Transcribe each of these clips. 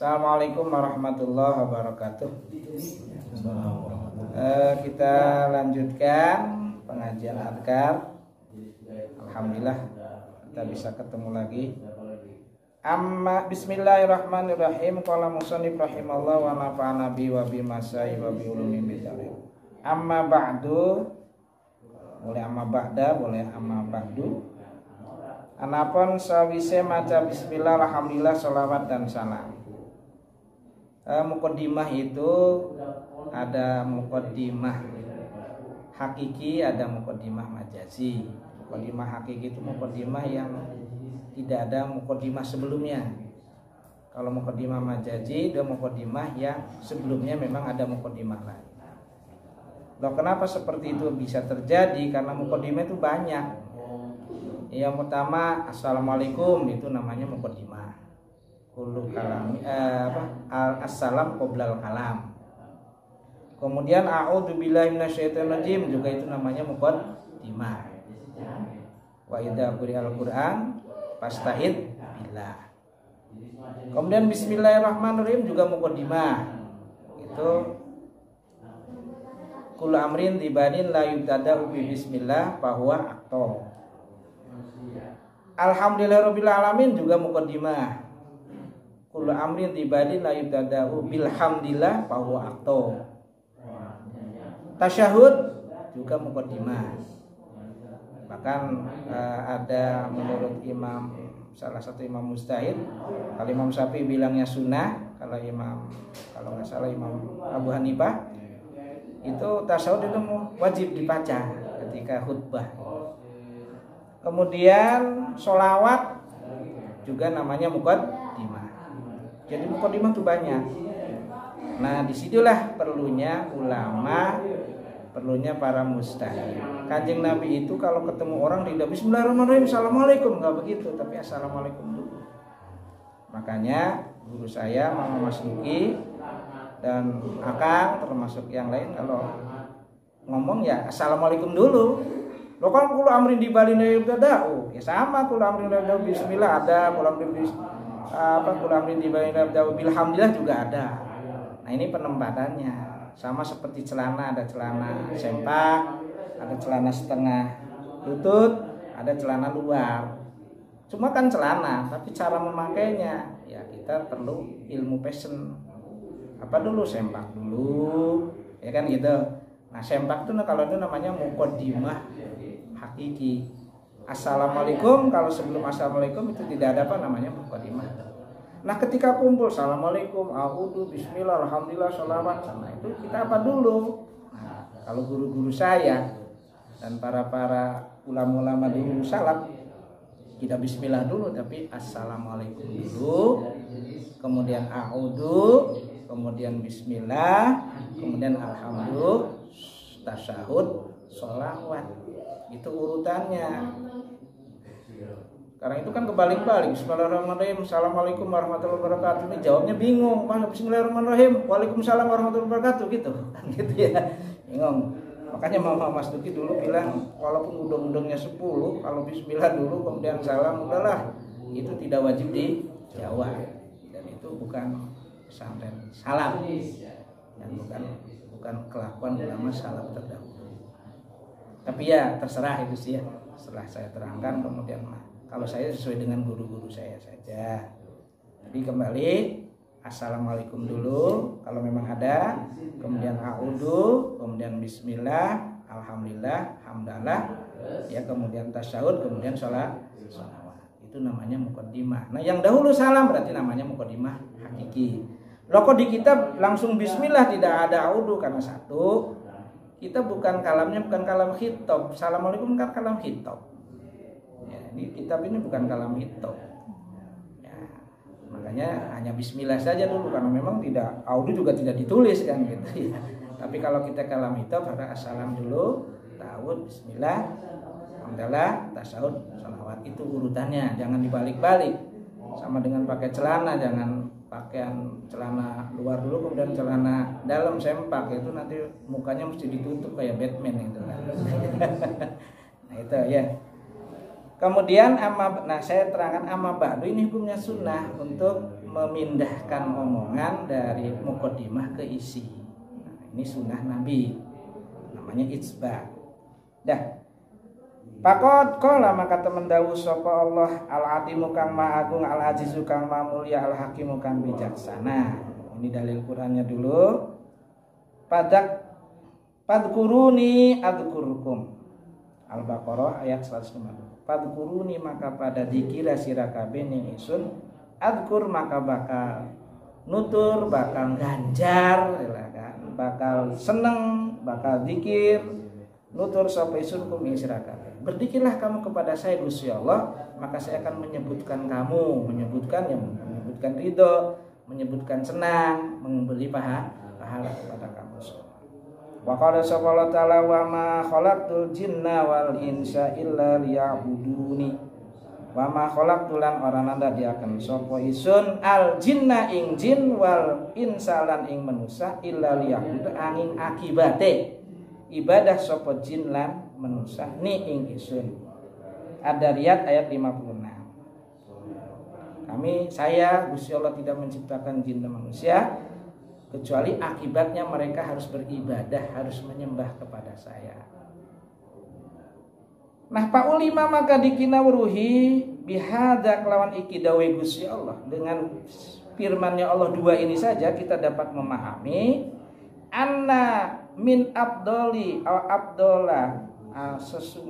Assalamualaikum warahmatullahi wabarakatuh. Kita lanjutkan pengajian adkar. Alhamdulillah kita bisa ketemu lagi. Amma bismillahirrahmanirrahim. Qala musannif rahimallahu wa nafa'ana bi wa bi masai wa bi ulumi bidzalik. Amma ba'du. Boleh amma ba'da, boleh amma ba'du. Anapun sawise maca bismillah, alhamdulillah, sholawat dan salam. Muqaddimah itu ada muqaddimah hakiki, ada muqaddimah majazi. Muqaddimah hakiki itu muqaddimah yang tidak ada muqaddimah sebelumnya. Kalau muqaddimah majazi itu muqaddimah yang sebelumnya memang ada muqaddimah lain. Loh, kenapa seperti itu bisa terjadi? Karena muqaddimah itu banyak. Yang pertama, assalamualaikum, itu namanya muqaddimah. Kullu kalam assalam qoblal kalam. Kemudian a'udzubillahi minasyaitonirrajim, juga itu namanya muqaddimah. Wa idza quri'al Qur'an fasta'id billah. Kemudian bismillahirrahmanirrahim juga muqaddimah. Itu kullu amrin tibadin la yubtada'u bi bismillah fa huwa aqta. Alhamdulillahirabbil alamin juga muqaddimah. Kullu amrin tibadin la yubtada'u bilhamdillah fa huwa aqta. Tasyahud juga muqaddimah. Bahkan ada menurut salah satu imam mujtahid, kalau Imam Syafi'i bilangnya sunnah, kalau nggak salah Imam Abu Hanifah itu tasyahud itu wajib dibaca ketika khutbah. Kemudian sholawat juga namanya muqaddimah. Jadi muqaddimah itu banyak. Nah, disitulah perlunya ulama, perlunya para mujtahid. Kanjeng Nabi itu kalau ketemu orang tidak bismillahirrahmanirrahim, assalamualaikum, nggak begitu, tapi assalamualaikum dulu. Makanya guru saya Mama Mas Duki dan Akang termasuk yang lain kalau ngomong ya assalamualaikum dulu. Lo kan kulo amrin di balina yubtada'u. Ya sama, kulo amrin yubtada'u bismillah ada, kulo amrin di balina yubtada'u bilhamdillah juga ada. Nah, ini penempatannya. Sama seperti celana, ada celana sempak, ada celana setengah lutut, ada celana luar. Cuma kan celana, tapi cara memakainya ya kita perlu ilmu fashion. Apa dulu, sempak dulu, ya kan gitu. Nah, sempak itu kalau itu namanya muqaddimah hakiki. Assalamualaikum, kalau sebelum assalamualaikum itu tidak ada apa namanya muqaddimah. Nah, ketika kumpul assalamualaikum, a'udzu, bismillah, alhamdulillah, sholawat, nah itu kita apa dulu? Nah, kalau guru-guru saya dan para ulama-ulama dulu salaf, tidak bismillah dulu tapi assalamualaikum dulu, kemudian a'udzu, kemudian bismillah, kemudian alhamdulillah, tasyahud, sholawat. Itu urutannya. Karena itu kan kebalik-balik. Bismillahirrahmanirrahim, assalamualaikum warahmatullahi wabarakatuh. Ini jawabnya bingung. Bismillahirrahmanirrahim, waalaikumsalam warahmatullahi wabarakatuh, gitu. Kan gitu ya. Bingung. Makanya Mama Mas Duki dulu bilang, walaupun udang-udangnya 10, kalau bismillah dulu kemudian salam, udahlah. Itu tidak wajib dijawab. Dan itu bukan pesantren salam. Dan bukan kelakuan ulama salaf terdahulu. Tapi ya terserah itu sih ya. Setelah saya terangkan kemudian kalau saya sesuai dengan guru-guru saya saja. Jadi kembali assalamualaikum dulu kalau memang ada, kemudian a'udzu, kemudian bismillah, alhamdulillah, hamdalah, ya kemudian tasyahud, kemudian sholawat. Itu namanya muqaddimah. Nah, yang dahulu salam berarti namanya muqaddimah hakiki. Loh, kok di kitab langsung bismillah tidak ada a'udzu? Karena satu, kita kalamnya bukan kalam khitab. Assalamualaikum kan kalam khitab. Ya, ini kitab ini bukan kalam khitab. Ya, makanya hanya bismillah saja dulu karena memang tidak a'udzu juga tidak ditulis kan gitu ya. Tapi kalau kita kalam khitab ada assalam dulu, ta'awud, bismillah, alhamdulillah, tasyahud, sholawat. Itu urutannya, jangan dibalik-balik. Sama dengan pakai celana, jangan pakaian celana luar dulu kemudian celana dalam sempak, itu nanti mukanya mesti ditutup kayak Batman itu kan. Nah itu ya. Kemudian saya terangkan amma ba'du ini hukumnya sunnah untuk memindahkan omongan dari muqaddimah ke isi. Nah, ini sunnah Nabi, namanya itsba. Dah. Pakot kola maka temen dawu sapa Allah al-Atimu kang Maha Agung, al-Azizu kang Maha Mulia, al-Hakimu kang bijaksana. Ini dalil Qur'annya dulu. Padkuruni adkurkum. Al-Baqarah ayat 150. Padkuruni maka pada dikira sira kabeh ning ingsun, adkur maka bakal nutur, bakal ganjar, bakal seneng, bakal zikir, nutur sapa ingsun kum ing sira kabeh. Berzikirlah kamu kepada saya Gusti Allah, maka saya akan menyebutkan kamu, menyebutkan ridho, menyebutkan senang, memberi pahala kepada kamu semua. Wa qala subhanahu wa ta'ala wa ma khalaqtul jinna wal insa illa liya'buduni. Wa ma khalaqtul lan ora nanda diaken sapa isun al jinna ing jin wal insa lan ing manusa illa liya'budu angin akibate ibadah sapa jin lan manusa ni ing isun. Ad-Dariyat ayat 56. Saya Gusti Allah tidak menciptakan jin dan manusia kecuali akibatnya mereka harus beribadah, harus menyembah kepada saya. Nah, Pak ulima maka dikinawruhi bihada kelawan iki dawe Gusti Allah. Dengan firman-Nya Allah dua ini saja kita dapat memahami anna min abdoli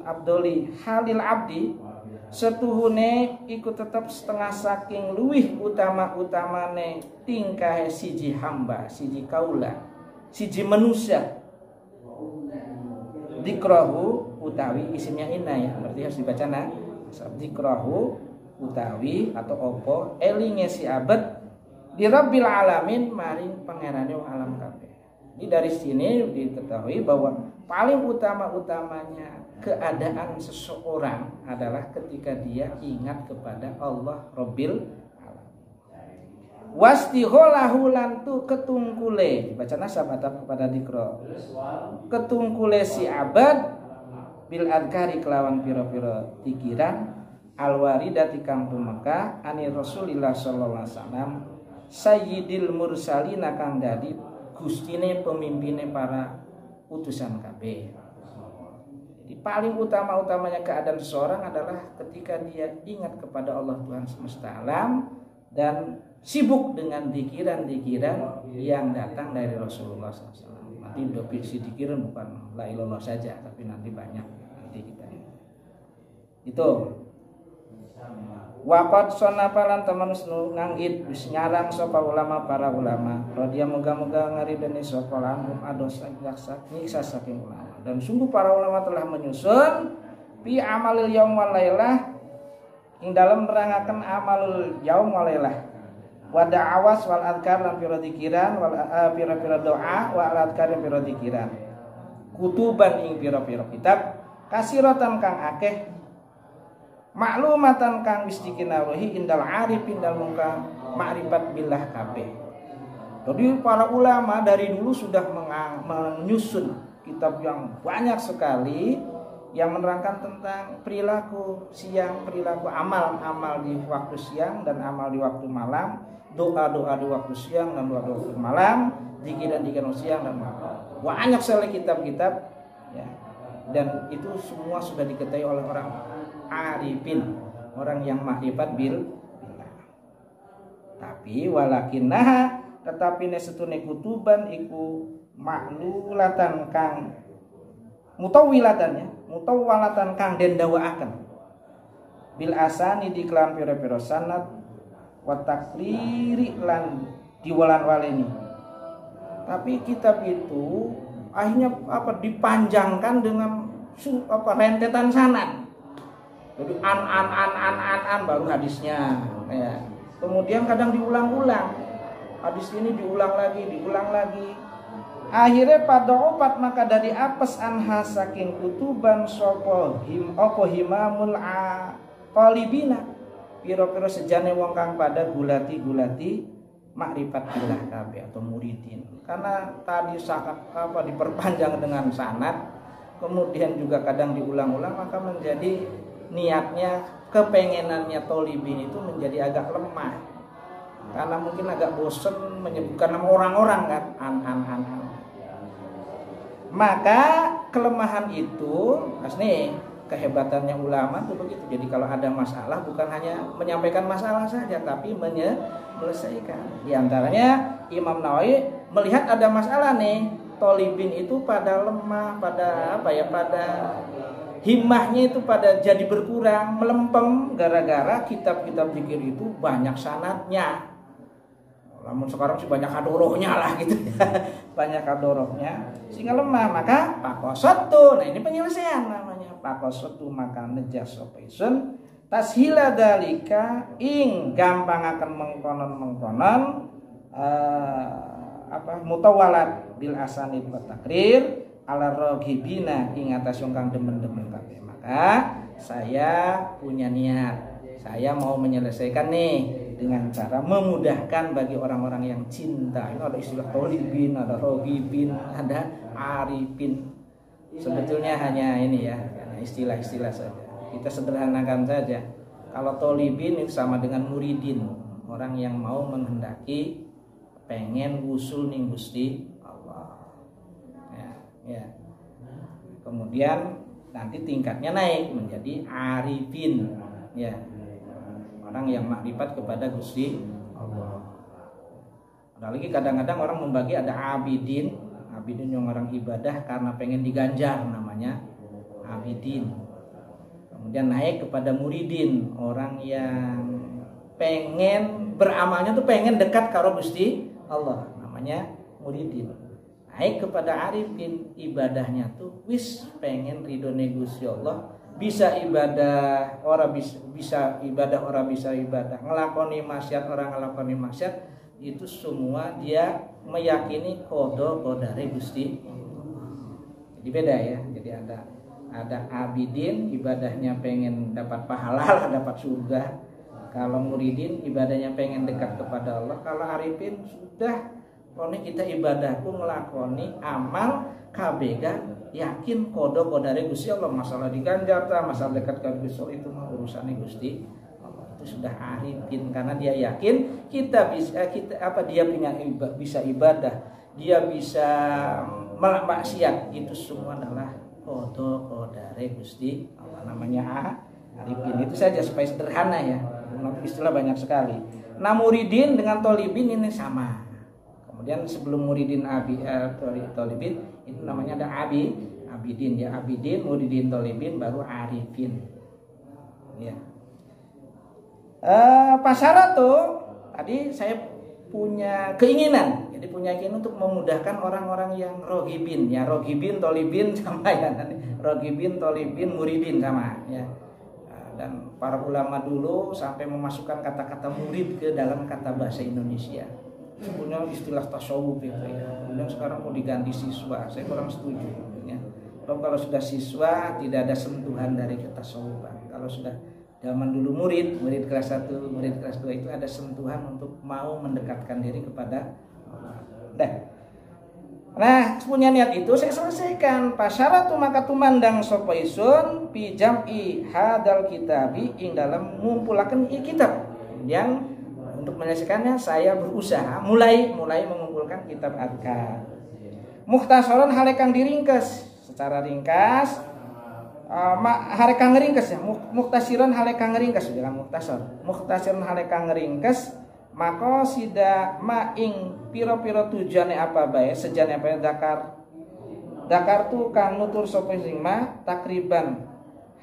abdoli halil abdi setuhune iku tetap setengah saking luwih utama-utamane tingkah siji hamba, siji kaula, siji manusia. Dikrahu utawi isimnya inna ya, berarti harus dibaca nah. Dikrahu utawi atau opo elinge si abad di Rabbil alamin maring pangerane alam kabeh. Jadi dari sini diketahui bahwa paling utama-utamanya keadaan seseorang adalah ketika dia ingat kepada Allah Rabbil alamin. Wastiholahu lantu ketungkule, dibaca nasab atau kepada dikro. Ketungkule si abad bil adkari kelawan pira-pira pikiran alwaridati kang tumeka ani Rasulillah sallallahu alaihi wasallam sayyidil mursalin kang dadi gustine pemimpine para utusan kabeh. Jadi paling utama-utamanya keadaan seseorang adalah ketika dia ingat kepada Allah Tuhan semesta alam dan sibuk dengan dikiran-dikiran yang datang dari Rasulullah SAW. Nanti definisi dikiran bukan la ilallah saja, tapi nanti banyak nanti kita itu. Waqad sonapalan teman nganggit wis nyarang sapa ulama para ulama radya moga-moga ngaridani sapa lanhum adosa nyiksa saking ulama. Dan sungguh para ulama telah menyusun fi amalil yaum wal lailah ing dalam nerangaken amalul yaum wal lailah wa da'awas wal adkar lan pira dikiran wal pira-pira doa wal adkar lan pira dikiran kutuban ing pira-pira kitab kasiratan kang akeh maklumatan kang wis dikinawruhi indal arifin dal mungka ma'rifat billah kabeh. Jadi para ulama dari dulu sudah menyusun kitab yang banyak sekali yang menerangkan tentang perilaku siang, perilaku amal di waktu siang dan amal di waktu malam, doa-doa di waktu siang dan doa di waktu malam, zikir-zikir siang dan malam. Banyak sekali kitab-kitab ya. Dan itu semua sudah diketahui oleh orang arifin, orang yang makrifat billah. Tapi walakinnaha tetapi nesetune kutuban iku maklulatan kang mutawwilatan kang den dawaaken bil asani diklan pira-pira sanad wa takriri lan diwalan-waleni. Tapi kitab itu akhirnya dipanjangkan dengan rentetan sanad. Jadi an baru hadisnya ya. Kemudian kadang diulang-ulang. Hadis ini diulang lagi. Akhirnya pada opat maka dari apes anha saking kutuban sapa himamul talibina. Pira-pira sejane wong kang pada gulati makrifat billah kabeh atau muridin. Karena tadi sangat diperpanjang dengan sanad, kemudian juga kadang diulang-ulang, maka menjadi niatnya, kepengenannya tolibin itu menjadi agak lemah. karena mungkin agak bosen menyebutkan nama orang-orang kan, an. Maka kelemahan itu, nih kehebatannya ulama tuh begitu. Jadi kalau ada masalah bukan hanya menyampaikan masalah saja, tapi menyelesaikan. Di antaranya Imam Nawawi melihat ada masalah nih, tolibin itu pada lemah, pada himmahnya itu pada jadi berkurang, melempem gara-gara kitab-kitab zikir itu banyak sanadnya. Namun sekarang sih banyak hadorohnya lah gitu ya. Banyak hadorohnya sehingga lemah. Maka pakosatu, nah ini penyelesaian namanya. Pakosatu maka nejas opaisun tashila dalika ing gampang akan mengkonon mutawalat bil asanid wa takrir ala roghibina ing atas kang demen-demen kabeh. Maka saya punya niat, saya mau menyelesaikan nih dengan cara memudahkan bagi orang-orang yang cinta. Ini ada istilah tolibin, ada roghibin, ada arifin. Sebetulnya hanya ini ya, istilah-istilah saja. Kita sederhanakan saja. Kalau tolibin itu sama dengan muridin, orang yang mau menghendaki pengen wusul ning Gusti Allah. Ya. Kemudian nanti tingkatnya naik menjadi arifin, ya. Orang yang makrifat kepada Gusti Allah. Ada lagi kadang-kadang orang membagi ada abidin yang orang ibadah karena pengen diganjar, namanya abidin. Kemudian naik kepada muridin, orang yang pengen beramalnya tuh pengen dekat karo Gusti Allah, namanya muridin. Naik kepada arifin, ibadahnya tuh wis pengen ridhone Gusti Allah. Bisa ibadah, orang bisa ibadah, orang bisa ibadah. Ngelakoni maksiat, orang ngelakoni maksiat, itu semua dia meyakini qada Gusti. Jadi beda ya. Jadi ada abidin, ibadahnya pengen dapat pahala, dapat surga. Kalau muridin, ibadahnya pengen dekat kepada Allah. Kalau arifin sudah pokoknya kita ibadahku ngelakoni amal kabega yakin qada Gusti Allah, masalah diganjar ta, masalah dekat ke Gusti Allah itu mah urusannya Gusti Allah. Itu sudah arifin karena dia yakin dia bisa ibadah, dia bisa maksiat, itu semua adalah qada Gusti Allah, namanya arifin. Itu saja supaya sederhana ya. Istilah banyak sekali. Nah, muridin dengan tolibin ini sama. Kemudian sebelum muridin tolibin itu namanya ada abidin ya, abidin, muridin, tolibin, baru arifin. Ya. Pasara tuh tadi saya punya keinginan, jadi punya keinginan untuk memudahkan orang-orang yang roghibin ya, roghibin, tolibin sama ya, roghibin, tolibin, muridin sama ya. Dan para ulama dulu sampai memasukkan kata-kata murid ke dalam kata bahasa Indonesia. Punya istilah tasawuf itu ya. Kemudian sekarang mau diganti siswa, saya kurang setuju ya. Kalau sudah siswa tidak ada sentuhan dari ketasawufan. Kalau sudah zaman dulu murid kelas 1, murid kelas 2 itu ada sentuhan untuk mau mendekatkan diri kepada Allah. Nah, punya niat itu saya selesaikan. Pasyaratu maka tumandang sapa isun pi jam'i hadal kitabi ing dalam ngumpulaken kitab. Yang untuk menyelesaikannya saya berusaha mulai mengumpulkan kitab adkar. Mukhtasaran halekang diringkes secara ringkas, halekang ringkes ya. Mukhtasiran halekang ringkes, jangan mukhtasar. Mukhtasiran halekang ringkes, maka sida maing piro-piro tujuane apa bae, sejane apa dakar tu kang nutur sapa sing ma takriban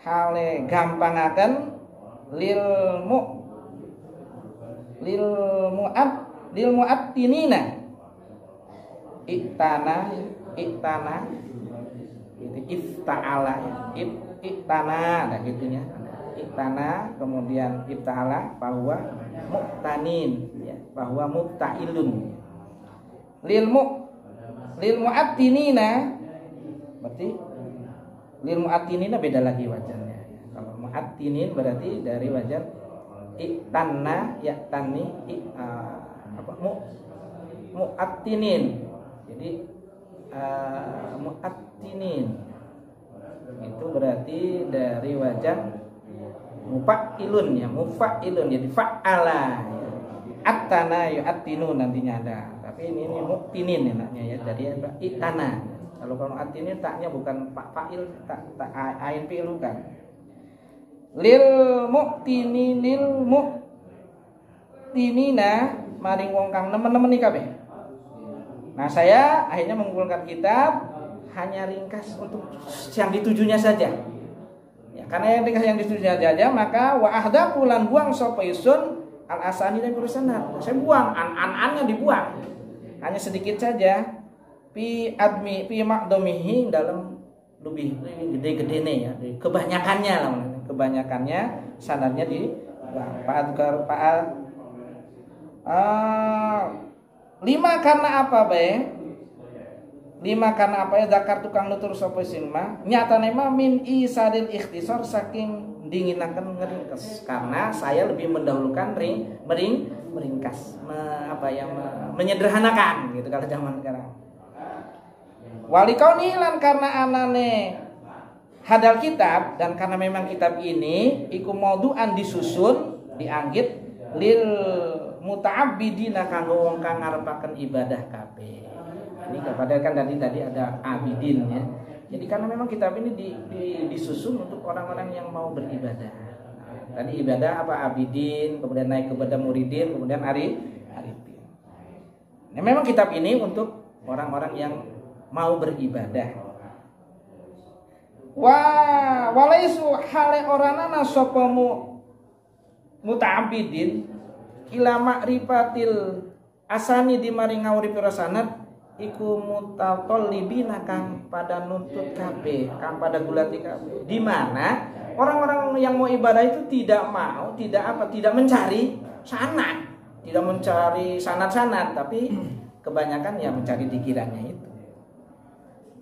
hale gampangaken lil mu'attinina iktana itu ifta'ala iktana ada gitunya, iktana kemudian ifta'ala bahwa mu'tanin ya, bahwa mu'tailun lil mu'attinina, berarti lil mu'attinina beda lagi wajannya. Kalau mu'attinin berarti dari wajan iktanna ya tani mu'attinin. Jadi mu'attinin itu berarti dari wajan mufa'ilun ya, mufa'ilun jadi fa'ala ya. Attana yu'attinu nantinya ada. Tapi ini mu'tinin enaknya ya. Jadi ada itana. Kalau atinin taknya bukan pak fa'il, tak ain fi'il bukan. Lil mu'tinina maring wong kang nemen-nemen iki kabeh. Nah, saya akhirnya mengumpulkan kitab hanya ringkas untuk yang ditujunya saja. Ya, karena yang ringkas yang ditujunya saja, maka wa ahdaku lan buang sapa isun al asani dan sanad. Saya buang an-annya dibuang. Hanya sedikit saja. Pi makdomihi dalam lebih gede-gedene ya. Kebanyakannya lah. Kebanyakannya sanadnya di lima karena apa ya zakar tukang nutur sapa sing mah nyatane mah min isadil ikhtisar saking dinginaken ngeringkes karena saya lebih mendahulukan meringkas menyederhanakan gitu kalau zaman sekarang. Walikauni lan karena anane hadal kitab dan karena memang kitab ini iku maudu'an disusun dianggit lil muta'abbidina kanggo wong kang ngarepaken ibadah kabeh. Ini kepada kan tadi ada abidin ya. Jadi karena memang kitab ini disusun untuk orang-orang yang mau beribadah. Tadi ibadah apa abidin, kemudian naik kepada muridin, kemudian arifin. Nah, memang kitab ini untuk orang-orang yang mau beribadah. Walaisu hale oranana sapa muta'abbidin ila ma'rifatil asani di maring ngawuri pira sanad iku mutatallibina kang pada nuntut kabeh, kang pada gulati kabeh. Di mana orang-orang yang mau ibadah itu tidak mencari sanad, tidak mencari sanad-sanad, tapi kebanyakan ya mencari dikirannya itu.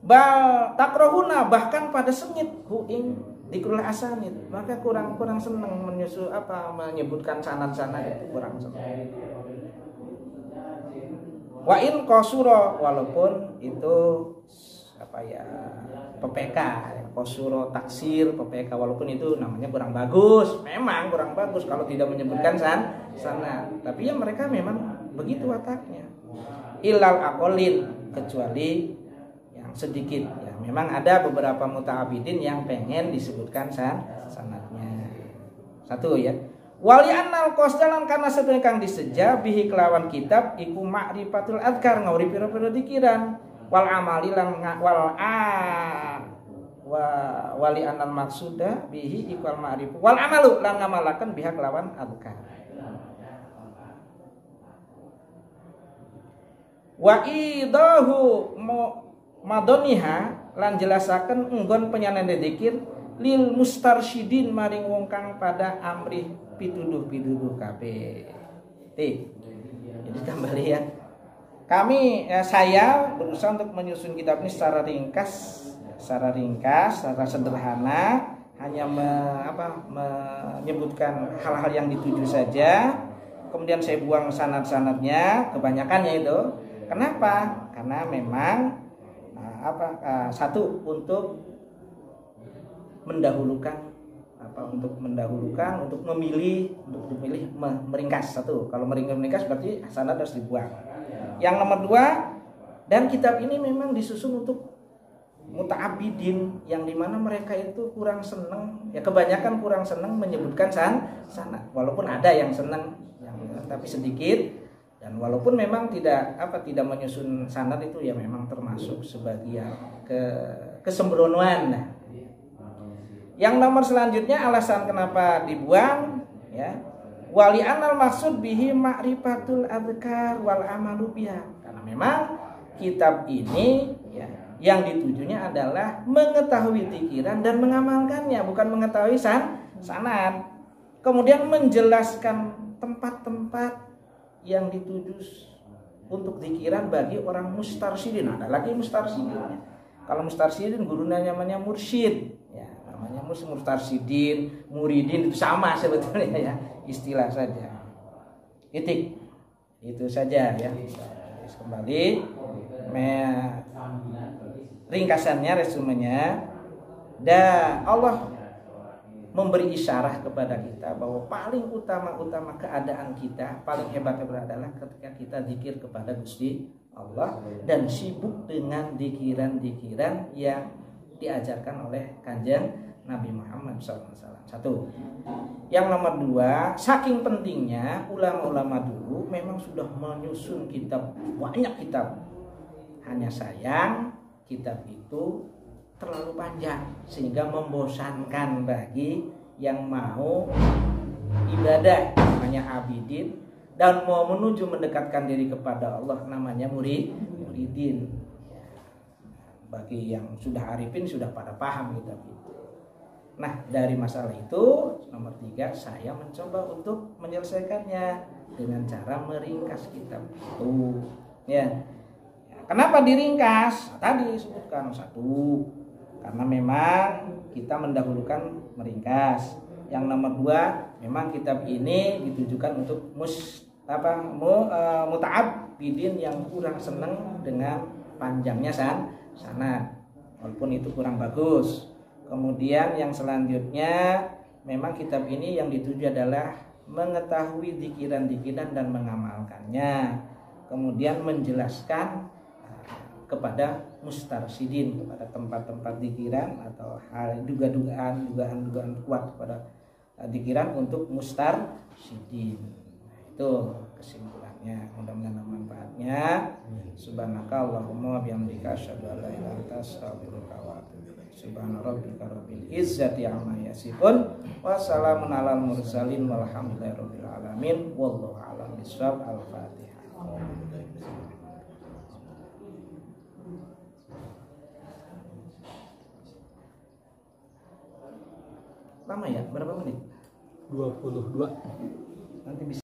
Bal takrohuna bahkan pada sengit huing dikrul asanid, maka kurang senang menyebutkan sanad-sanad itu kurang senang. Wa in qasura walaupun itu PPK, qasura taksir PPK walaupun itu namanya kurang bagus, memang kurang bagus kalau tidak menyebutkan sanad. Tapi ya mereka memang begitu wataknya. Ilal aqallin kecuali sedikit ya, memang ada beberapa muta'abidin yang pengen disebutkan sanadnya. Satu ya. Wali annal qasdalan karena setune kang diseja bihi kelawan kitab iku ma'rifatul adkar ngawri pira-pira dikiran wal amali lan wali annal maksuda bihi iku al ma'rif wal amalu lan ngamalaken biha kelawan adkar. Wa idahu madoniha lan jelasaken enggon penyanen dzikir lil mustarsyidin maring wong kang pada amrih pituduh kabeh. Jadi kembali ya. Saya berusaha untuk menyusun kitab ini secara ringkas, secara sederhana, hanya menyebutkan hal-hal yang dituju saja. Kemudian saya buang sanad-sanadnya, kebanyakannya itu. Kenapa? Karena memang satu untuk mendahulukan untuk memilih meringkas. Satu, kalau meringkas berarti sanad harus dibuang. Yang nomor dua, dan kitab ini memang disusun untuk muta'abidin yang dimana mereka itu kurang senang, ya kebanyakan kurang senang menyebutkan sanad. Walaupun ada yang senang, tapi sedikit. Dan walaupun memang tidak menyusun sanad itu ya memang termasuk sebagian kesembronoan. Yang nomor selanjutnya alasan kenapa dibuang ya. Wali anal maksud bihi ma'rifatul adkar wal amalu biha. Karena memang kitab ini ya yang ditujunya adalah mengetahui pikiran dan mengamalkannya, bukan mengetahui sanad. Kemudian menjelaskan tempat-tempat yang dituju untuk zikiran bagi orang mustarsyidin. Ada lagi mustarsyidin. Kalau mustarsyidin gurunya namanya mursyid, ya namanya mustarsyidin, muridin itu sama sebetulnya ya, istilah saja. Itu saja ya. Kembali ringkasannya, resumenya. Allah memberi isyarah kepada kita bahwa paling utama keadaan kita, paling hebat adalah ketika kita zikir kepada Gusti Allah dan sibuk dengan dikiran-dikiran yang diajarkan oleh Kanjeng Nabi Muhammad SAW. Satu. Yang nomor dua, saking pentingnya ulama-ulama dulu memang sudah menyusun kitab, banyak kitab. Hanya sayang kitab itu terlalu panjang sehingga membosankan bagi yang mau ibadah namanya abidin dan mau menuju mendekatkan diri kepada Allah namanya muridin. Bagi yang sudah arifin sudah pada paham kitab itu. Nah, dari masalah itu nomor 3 saya mencoba untuk menyelesaikannya dengan cara meringkas kitab itu. Ya. Kenapa diringkas? Tadi disebutkan satu, karena memang kita mendahulukan meringkas. Yang nomor 2, memang kitab ini ditujukan untuk muta'abbidin yang kurang senang dengan panjangnya sanad, walaupun itu kurang bagus. Kemudian yang selanjutnya, memang kitab ini yang dituju adalah mengetahui dikiran-dikiran dan mengamalkannya. Kemudian menjelaskan kepada mustarsidin, kepada tempat-tempat dikiran atau hal dugaan kuat kepada dikiran untuk mustarsidin. Itu kesimpulannya. Mudah-mudahan manfaatnya. Subhanakallahumma wa bihamdika asyhadu an la ilaha illa anta astaghfiruka wa atubu ilaik. Subhana rabbika rabbil izzati amma yasifun wa salamun alal mursalin walhamdulillahi rabbil alamin. Wallahu a'lam bishawab. Al-Fatihah. Lama ya? Berapa menit? 22. Nanti bisa